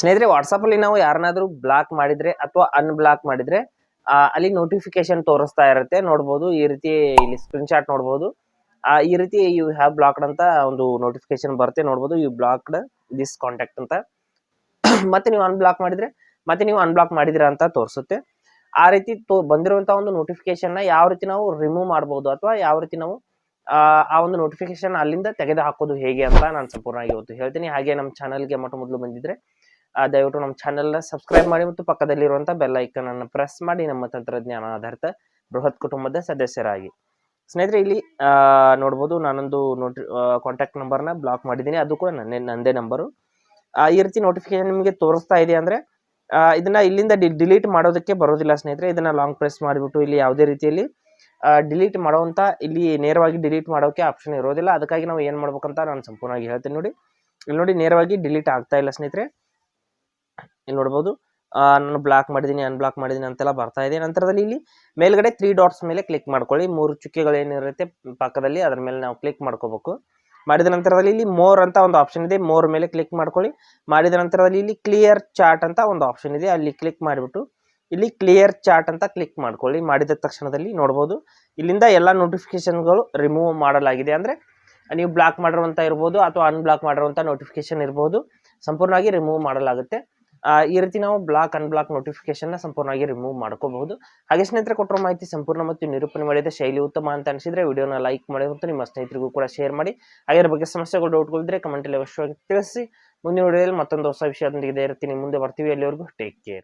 ಸ್ನೇಹಿತರೆ ವಾಟ್ಸಪ್ ಅಲ್ಲಿ ನಾವು ಯಾರನ್ನಾದ್ರೂ ಬ್ಲಾಕ್ ಮಾಡಿದ್ರೆ ಅಥವಾ ಅನ್ಬ್ಲಾಕ್ ಮಾಡಿದ್ರೆ ಅಲ್ಲಿ ನೋಟಿಫಿಕೇಶನ್ ತೋರಿಸ್ತಾ ಇರುತ್ತೆ, ನೋಡ್ಬೋದು. ಈ ರೀತಿ ಇಲ್ಲಿ ಸ್ಕ್ರೀನ್ ಶಾಟ್ ನೋಡ್ಬೋದು. ಈ ರೀತಿ ಯು ಹ್ಯಾವ್ ಬ್ಲಾಕ್ಡ್ ಅಂತ ಒಂದು ನೋಟಿಫಿಕೇಶನ್ ಬರುತ್ತೆ, ನೋಡ್ಬೋದು. ಯು ಬ್ಲಾಕ್ಡ್ ದಿಸ್ ಕಾಂಟ್ಯಾಕ್ಟ್ ಅಂತ. ಮತ್ತೆ ನೀವು ಅನ್ಬ್ಲಾಕ್ ಮಾಡಿದ್ರೆ ಮತ್ತೆ ನೀವು ಅನ್ಬ್ಲಾಕ್ ಮಾಡಿದಿರಾ ಅಂತ ತೋರಿಸುತ್ತೆ. ಆ ರೀತಿ ಬಂದಿರುವಂತಹ ಒಂದು ನೋಟಿಫಿಕೇಶನ್ ನ ಯಾವ ರೀತಿ ನಾವು ರಿಮೂವ್ ಮಾಡಬಹುದು ಅಥವಾ ಯಾವ ರೀತಿ ನಾವು ಆ ಒಂದು ನೋಟಿಫಿಕೇಶನ್ ಅಲ್ಲಿಂದ ತೆಗೆದು ಹಾಕೋದು ಹೇಗೆ ಅಂತ ನಾನು ಸಂಪೂರ್ಣವಾಗಿ ಇವತ್ತು ಹೇಳ್ತೀನಿ. ಹಾಗೆ ನಮ್ಮ ಚಾನಲ್ಗೆ ಮೊದಲು ಬಂದಿದ್ರೆ ದಯವಿಟ್ಟು ನಮ್ಮ ಚಾನೆಲ್ ನ ಸಬ್ಸ್ಕ್ರೈಬ್ ಮಾಡಿ ಮತ್ತು ಪಕ್ಕದಲ್ಲಿರುವಂತಹ ಬೆಲ್ ಐಕನ್ ಅನ್ನು ಪ್ರೆಸ್ ಮಾಡಿ ನಮ್ಮ ತಂತ್ರಜ್ಞಾನ ಆಧಾರಿತ ಬೃಹತ್ ಕುಟುಂಬದ ಸದಸ್ಯರಾಗಿ. ಸ್ನೇಹಿತರೆ ಇಲ್ಲಿ ನೋಡ್ಬೋದು, ನಾನೊಂದು ಕಾಂಟ್ಯಾಕ್ಟ್ ನಂಬರ್ ನ ಬ್ಲಾಕ್ ಮಾಡಿದ್ದೀನಿ, ಅದು ಕೂಡ ನಂದೇ ನಂಬರು. ಈ ರೀತಿ ನೋಟಿಫಿಕೇಶನ್ ನಿಮಗೆ ತೋರಿಸ್ತಾ ಇದೆ ಅಂದ್ರೆ ಇದನ್ನ ಇಲ್ಲಿಂದ ಡಿಲೀಟ್ ಮಾಡೋದಕ್ಕೆ ಬರೋದಿಲ್ಲ ಸ್ನೇಹಿತರೆ. ಇದನ್ನ ಲಾಂಗ್ ಪ್ರೆಸ್ ಮಾಡಿಬಿಟ್ಟು ಇಲ್ಲಿ ಯಾವುದೇ ರೀತಿಯಲ್ಲಿ ಡಿಲೀಟ್ ಮಾಡುವಂತ ಇಲ್ಲಿ ನೇರವಾಗಿ ಡಿಲೀಟ್ ಮಾಡೋಕೆ ಆಪ್ಷನ್ ಇರೋದಿಲ್ಲ. ಅದಕ್ಕಾಗಿ ನಾವು ಏನ್ ಮಾಡ್ಬೇಕಂತ ನಾನು ಸಂಪೂರ್ಣವಾಗಿ ಹೇಳ್ತೀನಿ ನೋಡಿ. ಇಲ್ಲಿ ನೋಡಿ ನೇರವಾಗಿ ಡಿಲೀಟ್ ಆಗ್ತಾ ಇಲ್ಲ ಸ್ನೇಹಿತರೆ. ಇಲ್ಲಿ ನೋಡ್ಬೋದು, ನಾನು ಬ್ಲಾಕ್ ಮಾಡಿದೀನಿ, ಅನ್ಬ್ಲಾಕ್ ಮಾಡಿದೀನಿ ಅಂತೆಲ್ಲ ಬರ್ತಾ ಇದೆ. ನಂತರದಲ್ಲಿ ಇಲ್ಲಿ ಮೇಲ್ಗಡೆ 3 ಡಾಟ್ಸ್ ಮೇಲೆ ಕ್ಲಿಕ್ ಮಾಡ್ಕೊಳ್ಳಿ. 3 ಚುಕ್ಕೆಗಳು ಏನಿರುತ್ತೆ ಪಕ್ಕದಲ್ಲಿ ಅದರ ಮೇಲೆ ನಾವು ಕ್ಲಿಕ್ ಮಾಡ್ಕೋಬೇಕು. ಮಾಡಿದ ನಂತರದಲ್ಲಿ ಇಲ್ಲಿ ಮೋರ್ ಅಂತ ಒಂದು ಆಪ್ಷನ್ ಇದೆ, ಮೋರ್ ಮೇಲೆ ಕ್ಲಿಕ್ ಮಾಡ್ಕೊಳ್ಳಿ. ಮಾಡಿದ ನಂತರದಲ್ಲಿ ಇಲ್ಲಿ ಕ್ಲಿಯರ್ ಚಾಟ್ ಅಂತ ಒಂದು ಆಪ್ಷನ್ ಇದೆ, ಅಲ್ಲಿ ಕ್ಲಿಕ್ ಮಾಡಿಬಿಟ್ಟು ಇಲ್ಲಿ ಕ್ಲಿಯರ್ ಚಾಟ್ ಅಂತ ಕ್ಲಿಕ್ ಮಾಡ್ಕೊಳ್ಳಿ. ಮಾಡಿದ ತಕ್ಷಣದಲ್ಲಿ ನೋಡ್ಬೋದು ಇಲ್ಲಿಂದ ಎಲ್ಲ ನೋಟಿಫಿಕೇಶನ್ಗಳು ರಿಮೂವ್ ಮಾಡಲಾಗಿದೆ. ಅಂದ್ರೆ ನೀವು ಬ್ಲಾಕ್ ಮಾಡಿರುವಂತ ಇರ್ಬೋದು ಅಥವಾ ಅನ್ಬ್ಲಾಕ್ ಮಾಡಿರುವಂತ ನೋಟಿಫಿಕೇಶನ್ ಇರ್ಬೋದು, ಸಂಪೂರ್ಣವಾಗಿ ರಿಮೂವ್ ಮಾಡಲಾಗುತ್ತೆ. ಈ ರೀತಿ ನಾವು ಬ್ಲಾಕ್ ಅನ್ಬ್ಲಾಕ್ ನೋಟಿಫಿಕೇಶನ್ ನ ಸಂಪೂರ್ಣವಾಗಿ ರಿಮೂವ್ ಮಾಡ್ಕೋಬಹುದು. ಹಾಗೆ ಸ್ನೇಹಿತರೆ ಕೊಟ್ಟಿರೋ ಮಾಹಿತಿ ಸಂಪೂರ್ಣ ಮತ್ತು ನಿರೂಪಣೆ ಮಾಡಿದ ಶೈಲಿ ಉತ್ತಮ ಅಂತ ಅನಿಸಿದ್ರೆ ವಿಡಿಯೋನ ಲೈಕ್ ಮಾಡಿ ಮತ್ತು ನಿಮ್ಮ ಸ್ನೇಹಿತರಿಗೂ ಕೂಡ ಶೇರ್ ಮಾಡಿ. ಹಾಗೆ ಬಗ್ಗೆ ಸಮಸ್ಯೆಗಳು ಡೌಟ್ಗಳಿದ್ರೆ ಕಮೆಂಟ್ ಅಲ್ಲಿ ಅವಶ್ಯವಾಗಿ ತಿಳಿಸಿ. ಮುಂದಿನ ವಿಡಿಯೋದಲ್ಲಿ ಮತ್ತೊಂದು ಹೊಸ ವಿಷಯದೊಂದಿಗೆ ಇರ್ತೀನಿ, ಮುಂದೆ ಬರ್ತೀವಿ. ಅಲ್ಲಿವರೆಗೂ ಟೇಕ್ ಕೇರ್.